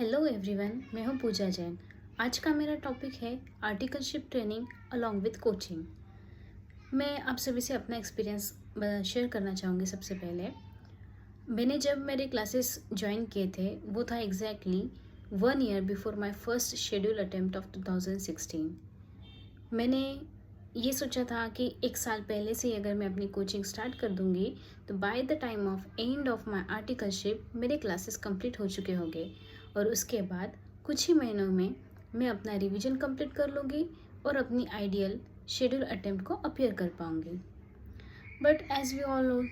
Hello everyone, मैं हूं पूजा जैन। आज का मेरा टॉपिक है articleship training along with coaching. मैं आप सभी से अपना एक्सपीरियंस शेयर करना चाहूँगी। सबसे पहले मैंने जब मेरे क्लासेस ज्वाइन किए थे वो था exactly 1 year before my first schedule attempt of 2016। मैंने ये सोचा था कि 1 साल पहले से ही अगर मैं अपनी कोचिंग स्टार्ट कर दूंगी तो by the time of end of my articleship मेरे क्लासेस कंप्लीट हो चुके होंगे और उसके बाद कुछ ही महीनों में मैं अपना रिवीजन कंप्लीट कर लूँगी और अपनी आइडियल शेड्यूल अटेम्प्ट को अपीयर कर पाऊँगी। But as we all know,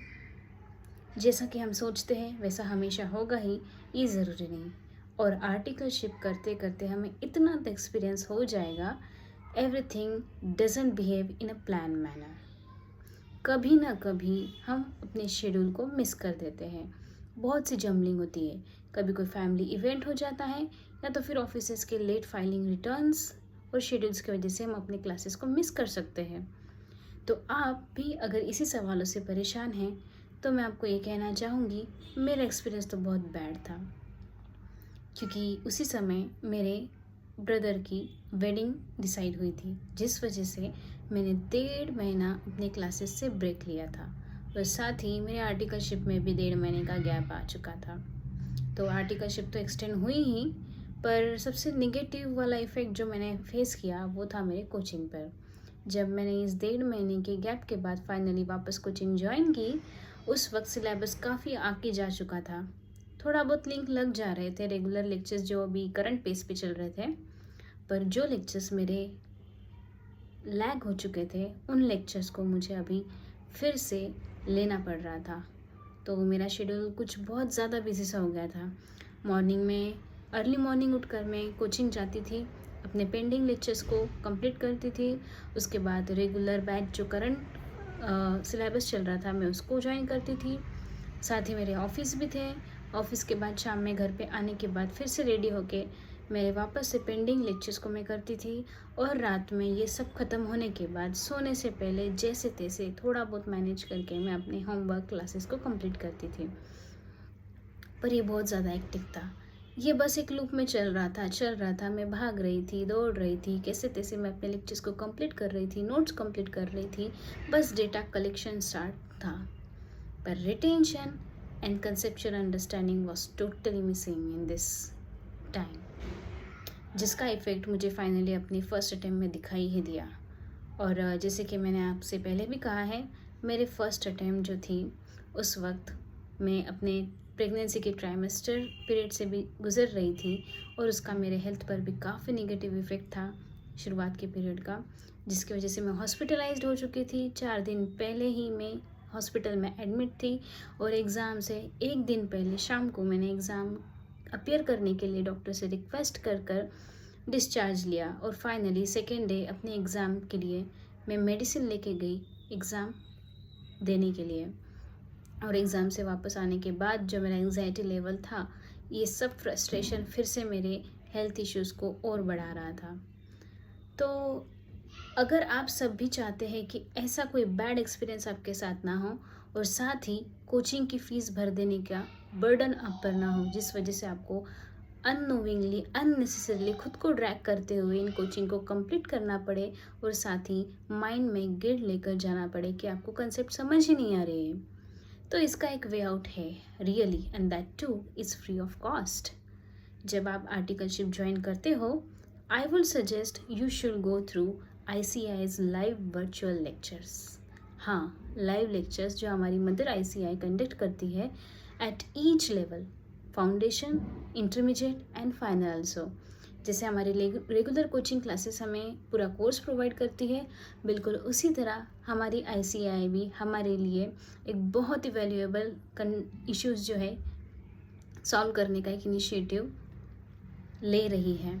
जैसा कि हम सोचते हैं वैसा हमेशा होगा ही, ये ज़रूरी नहीं। और आर्टिकलशिप करते करते हमें इतना तो एक्सपीरियंस हो जाएगा, everything doesn't behave in a plan manner. कभी ना कभी हम अपने शेड्यूल को मिस कर देते हैं। बहुत सी जम्बलिंग होती है, कभी कोई फैमिली इवेंट हो जाता है या तो फिर ऑफिसेज के लेट फाइलिंग रिटर्न्स और शेड्यूल्स की वजह से हम अपने क्लासेस को मिस कर सकते हैं। तो आप भी अगर इसी सवालों से परेशान हैं तो मैं आपको ये कहना चाहूँगी, मेरा एक्सपीरियंस तो बहुत बैड था, क्योंकि उसी समय मेरे ब्रदर की वेडिंग डिसाइड हुई थी, जिस वजह से मैंने 1.5 महीना अपने क्लासेस से ब्रेक लिया था और साथ ही मेरे आर्टिकलशिप में भी 1.5 महीने का गैप आ चुका था। तो आर्टिकलशिप तो एक्सटेंड हुई ही, पर सबसे निगेटिव वाला इफ़ेक्ट जो मैंने फेस किया वो था मेरे कोचिंग पर। जब मैंने इस 1.5 महीने के गैप के बाद फाइनली वापस कोचिंग ज्वाइन की, उस वक्त सिलेबस काफ़ी आगे जा चुका था। थोड़ा बहुत लिंक लग जा रहे थे, रेगुलर लेक्चर्स जो अभी करंट पेस पे चल रहे थे, पर जो लेक्चर्स मेरे लैग हो चुके थे उन लेक्चर्स को मुझे अभी फिर से लेना पड़ रहा था। तो मेरा शेड्यूल कुछ बहुत ज़्यादा बिजी सा हो गया था। मॉर्निंग में अर्ली मॉर्निंग उठकर मैं कोचिंग जाती थी, अपने पेंडिंग लेक्चर्स को कंप्लीट करती थी। उसके बाद रेगुलर बैच जो करंट सिलेबस चल रहा था मैं उसको ज्वाइन करती थी। साथ ही मेरे ऑफिस भी थे। ऑफिस के बाद शाम में घर पे आने के बाद फिर से रेडी होके मेरे वापस से पेंडिंग लेक्चर्स को मैं करती थी और रात में ये सब ख़त्म होने के बाद सोने से पहले जैसे तैसे थोड़ा बहुत मैनेज करके मैं अपने होमवर्क क्लासेस को कंप्लीट करती थी। पर ये बहुत ज़्यादा एक्टिव था, ये बस एक लूप में चल रहा था। मैं भाग रही थी, दौड़ रही थी, कैसे तैसे मैं अपने लेक्चर्स को कंप्लीट कर रही थी, नोट्स कंप्लीट कर रही थी, बस डेटा कलेक्शन स्टार्ट था। पर retention and conceptual understanding was totally missing in this time, जिसका इफ़ेक्ट मुझे फाइनली अपनी फर्स्ट अटेम्प्ट में दिखाई ही दिया। और जैसे कि मैंने आपसे पहले भी कहा है, मेरे फर्स्ट अटेम्प्ट जो थी उस वक्त मैं अपने प्रेगनेंसी के ट्राइमेस्टर पीरियड से भी गुजर रही थी और उसका मेरे हेल्थ पर भी काफ़ी नेगेटिव इफ़ेक्ट था शुरुआत के पीरियड का, जिसकी वजह से मैं हॉस्पिटलाइज्ड हो चुकी थी। 4 दिन पहले ही मैं हॉस्पिटल में एडमिट थी और एग्ज़ाम से 1 दिन पहले शाम को मैंने एग्ज़ाम अपीयर करने के लिए डॉक्टर से रिक्वेस्ट कर डिस्चार्ज लिया और फाइनली सेकेंड डे अपने एग्ज़ाम के लिए मैं मेडिसिन लेके गई एग्ज़ाम देने के लिए। और एग्ज़ाम से वापस आने के बाद जो मेरा एंग्जाइटी लेवल था, ये सब फ्रस्ट्रेशन फिर से मेरे हेल्थ इश्यूज़ को और बढ़ा रहा था। तो अगर आप सब भी चाहते हैं कि ऐसा कोई बैड एक्सपीरियंस आपके साथ ना हो और साथ ही कोचिंग की फ़ीस भर देने का बर्डन आप पर ना हो, जिस वजह से आपको अननोविंगली अननेसेसरीली खुद को ड्रैग करते हुए इन कोचिंग को कंप्लीट करना पड़े और साथ ही माइंड में गिल्ट लेकर जाना पड़े कि आपको कंसेप्ट समझ ही नहीं आ रहे हैं, तो इसका एक वे आउट है really, and that two is free of cost. जब आप आर्टिकलशिप ज्वाइन करते हो, I will suggest you should go through ICI's live virtual lectures. हाँ, लाइव लेक्चर्स जो हमारी मदर ICI कंडक्ट करती है at each level, foundation, intermediate and final also. जैसे हमारी रेगुलर कोचिंग क्लासेस हमें पूरा कोर्स प्रोवाइड करती है, बिल्कुल उसी तरह हमारी ICI भी हमारे लिए एक बहुत ही वैल्यूएबल इश्यूज़ जो है सॉल्व करने का एक इनिशिएटिव ले रही है।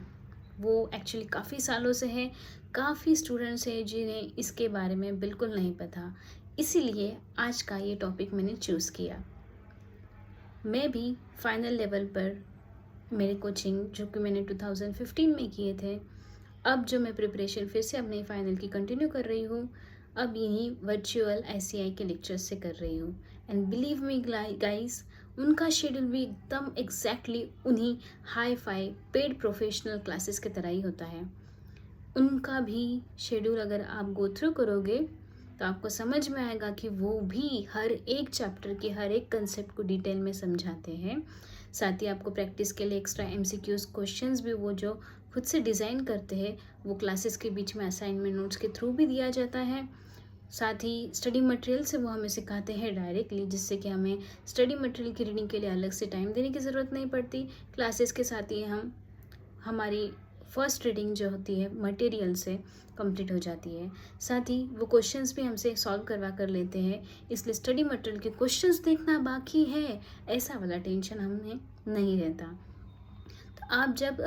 वो एक्चुअली काफ़ी सालों से है, काफ़ी स्टूडेंट्स हैं जिन्हें इसके बारे में बिल्कुल नहीं पता, इसीलिए आज का ये टॉपिक मैंने चूज़ किया। मैं भी फाइनल लेवल पर मेरे कोचिंग जो कि मैंने 2015 में किए थे, अब जो मैं प्रिपरेशन फिर से अपने फाइनल की कंटिन्यू कर रही हूँ, अब यही वर्चुअल ICI के लेक्चर्स से कर रही हूँ। एंड बिलीव मी गाइस, उनका शेड्यूल भी एकदम एग्जैक्टली उन्हीं hi fi paid professional classes की तरह ही होता है। उनका भी शेड्यूल अगर आप गो थ्रू करोगे तो आपको समझ में आएगा कि वो भी हर एक चैप्टर की हर एक कंसेप्ट को डिटेल में समझाते हैं। साथ ही आपको प्रैक्टिस के लिए एक्स्ट्रा एमसीक्यूज क्वेश्चंस भी वो जो खुद से डिज़ाइन करते हैं वो क्लासेस के बीच में असाइनमेंट नोट्स के थ्रू भी दिया जाता है। साथ ही स्टडी मटेरियल से वो हमें सिखाते हैं डायरेक्टली, जिससे कि हमें स्टडी मटेरियल की रीडिंग के लिए अलग से टाइम देने की ज़रूरत नहीं पड़ती। क्लासेस के साथ ही हम हमारी फर्स्ट रीडिंग जो होती है मटेरियल से कंप्लीट हो जाती है। साथ ही वो क्वेश्चंस भी हमसे सॉल्व करवा कर लेते हैं, इसलिए स्टडी मटेरियल के क्वेश्चंस देखना बाकी है ऐसा वाला टेंशन हमें नहीं रहता। तो आप जब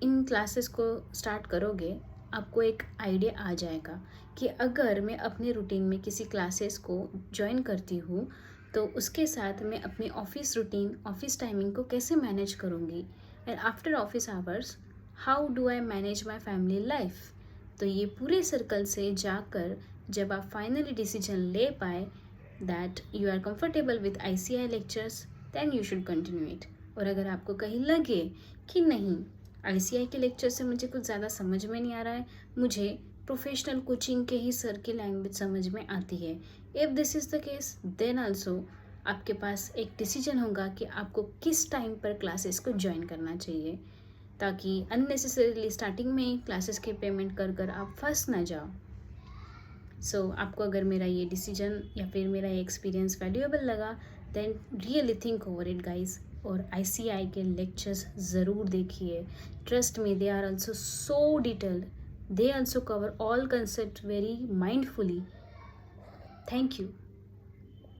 इन क्लासेस को स्टार्ट करोगे आपको एक आइडिया आ जाएगा कि अगर मैं अपने रूटीन में किसी क्लासेस को ज्वाइन करती हूँ तो उसके साथ मैं अपनी ऑफिस रूटीन ऑफिस टाइमिंग को कैसे मैनेज करूँगी, and after office hours how do I manage my family life. तो ये पूरे सर्कल से जाकर जब आप फाइनली डिसीजन ले पाए that you are comfortable with ICI lectures then you should continue it. और अगर आपको कहीं लगे कि नहीं ICI के लेक्चर से मुझे कुछ ज़्यादा समझ में नहीं आ रहा है, मुझे प्रोफेशनल कोचिंग के ही सर की लैंग्वेज समझ में आती है, if this is the case then also आपके पास एक डिसीजन होगा कि आपको किस टाइम पर क्लासेस को ज्वाइन करना चाहिए, ताकि अननेसेसरीली स्टार्टिंग में क्लासेस के पेमेंट कर कर आप फंस ना जाओ। सो आपको अगर मेरा ये डिसीजन या फिर मेरा ये एक्सपीरियंस वैल्यूएबल लगा then really think over it guys, और ICI के लेक्चर्स ज़रूर देखिए। Trust me they are also so detailed, they also cover all concept very mindfully. Thank you.